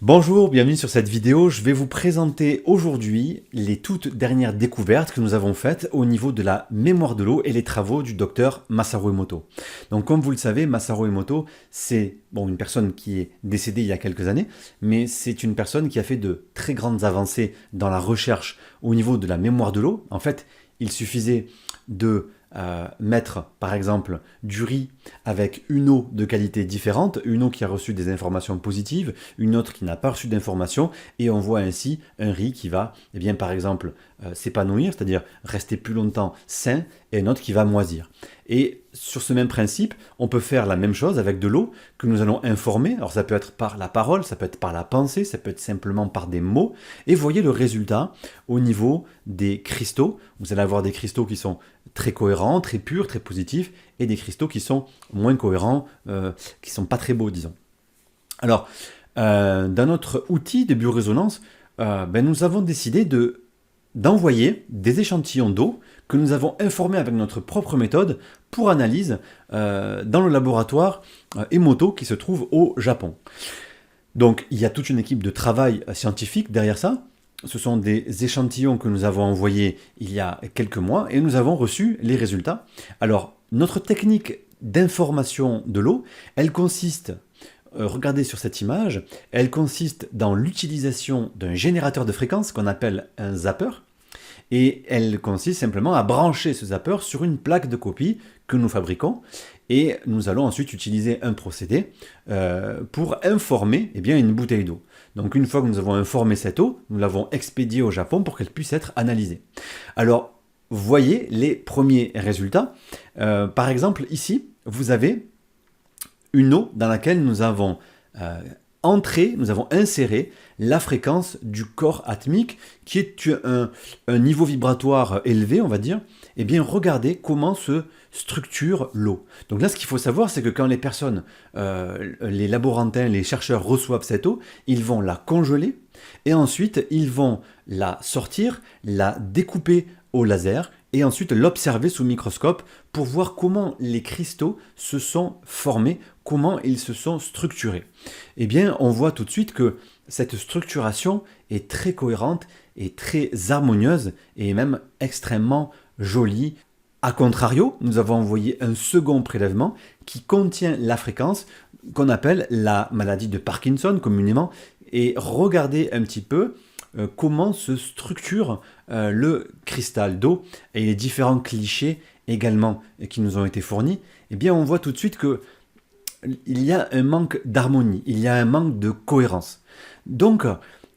Bonjour, bienvenue sur cette vidéo. Je vais vous présenter aujourd'hui les toutes dernières découvertes que nous avons faites au niveau de la mémoire de l'eau et les travaux du docteur Masaru Emoto. Donc comme vous le savez, Masaru Emoto, c'est une personne qui est décédée il y a quelques années, mais c'est une personne qui a fait de très grandes avancées dans la recherche au niveau de la mémoire de l'eau. En fait, il suffisait de mettre par exemple du riz avec une eau de qualité différente, une eau qui a reçu des informations positives, une autre qui n'a pas reçu d'informations, et on voit ainsi un riz qui va, par exemple, s'épanouir, c'est-à-dire rester plus longtemps sain, et un autre qui va moisir. Et sur ce même principe, on peut faire la même chose avec de l'eau que nous allons informer. Alors ça peut être par la parole, ça peut être par la pensée, ça peut être simplement par des mots. Et voyez le résultat au niveau des cristaux. Vous allez avoir des cristaux qui sont très cohérents, très purs, très positifs, et des cristaux qui sont moins cohérents, qui sont pas très beaux, disons. Alors, dans notre outil de biorésonance, nous avons décidé d'envoyer des échantillons d'eau que nous avons informés avec notre propre méthode pour analyse dans le laboratoire Emoto qui se trouve au Japon. Donc il y a toute une équipe de travail scientifique derrière ça. Ce sont des échantillons que nous avons envoyés il y a quelques mois et nous avons reçu les résultats. Alors notre technique d'information de l'eau, elle consiste, regardez sur cette image, elle consiste dans l'utilisation d'un générateur de fréquences qu'on appelle un zapper. Et elle consiste simplement à brancher ce zapper sur une plaque de copie que nous fabriquons. Et nous allons ensuite utiliser un procédé pour informer une bouteille d'eau. Donc une fois que nous avons informé cette eau, nous l'avons expédiée au Japon pour qu'elle puisse être analysée. Alors, voyez les premiers résultats. Par exemple, ici, vous avez une eau dans laquelle nous avons nous avons inséré la fréquence du corps atmique, qui est un niveau vibratoire élevé, on va dire. Eh bien, regardez comment se structure l'eau. Donc là, ce qu'il faut savoir, c'est que quand les personnes, les laborantins, les chercheurs reçoivent cette eau, ils vont la congeler, et ensuite, ils vont la sortir, la découper au laser, et ensuite l'observer sous microscope pour voir comment les cristaux se sont formés, comment ils se sont structurés. Eh bien, on voit tout de suite que cette structuration est très cohérente et très harmonieuse et même extrêmement jolie. A contrario, nous avons envoyé un second prélèvement qui contient la fréquence qu'on appelle la maladie de Parkinson communément, et regardez un petit peu comment se structure le cristal d'eau et les différents clichés également qui nous ont été fournis. Eh bien, on voit tout de suite que il y a un manque d'harmonie, il y a un manque de cohérence. Donc,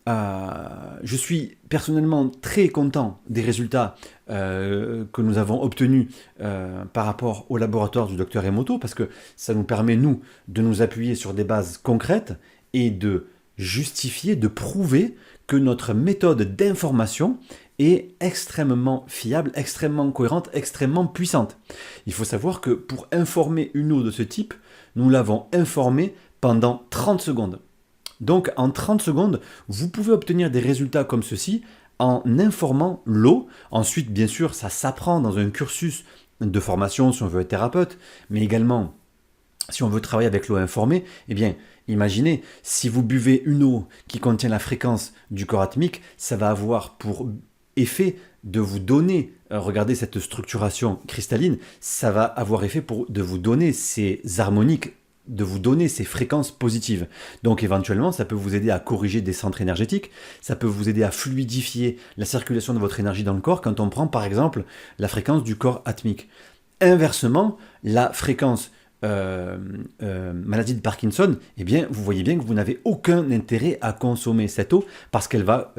je suis personnellement très content des résultats que nous avons obtenus par rapport au laboratoire du docteur Emoto, parce que ça nous permet, nous, de nous appuyer sur des bases concrètes et de justifier, de prouver que notre méthode d'information est extrêmement fiable, extrêmement cohérente, extrêmement puissante. Il faut savoir que pour informer une eau de ce type, nous l'avons informée pendant 30 secondes. Donc en 30 secondes, vous pouvez obtenir des résultats comme ceci en informant l'eau. Ensuite, bien sûr, ça s'apprend dans un cursus de formation si on veut être thérapeute, mais également si on veut travailler avec l'eau informée, eh bien, imaginez, si vous buvez une eau qui contient la fréquence du corps atmique, ça va avoir pour effet de vous donner, regardez cette structuration cristalline, ça va avoir effet de vous donner ces harmoniques, de vous donner ces fréquences positives. Donc éventuellement, ça peut vous aider à corriger des centres énergétiques, ça peut vous aider à fluidifier la circulation de votre énergie dans le corps quand on prend par exemple la fréquence du corps atmique. Inversement, la fréquence maladie de Parkinson, eh bien, vous voyez bien que vous n'avez aucun intérêt à consommer cette eau parce qu'elle va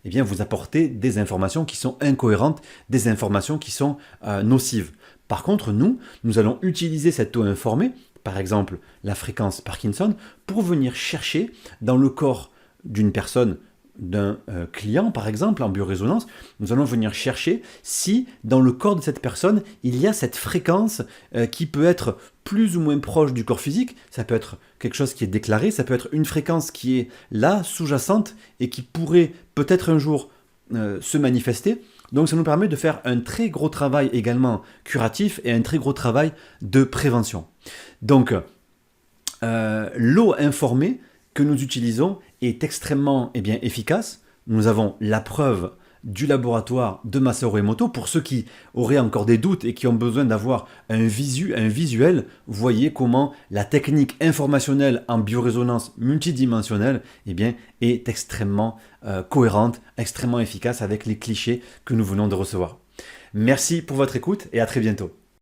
vous apporter des informations qui sont incohérentes, des informations qui sont nocives. Par contre, nous allons utiliser cette eau informée, par exemple la fréquence Parkinson, pour venir chercher dans le corps d'une personne, d'un client par exemple en biorésonance, nous allons venir chercher si dans le corps de cette personne il y a cette fréquence qui peut être plus ou moins proche du corps physique, ça peut être quelque chose qui est déclaré, ça peut être une fréquence qui est là, sous-jacente et qui pourrait peut-être un jour se manifester. Donc ça nous permet de faire un très gros travail également curatif et un très gros travail de prévention. Donc l'eau informée que nous utilisons est extrêmement efficace. Nous avons la preuve du laboratoire de Masaru Emoto. Pour ceux qui auraient encore des doutes et qui ont besoin d'avoir un visuel, voyez comment la technique informationnelle en biorésonance multidimensionnelle est extrêmement cohérente, extrêmement efficace avec les clichés que nous venons de recevoir. Merci pour votre écoute et à très bientôt.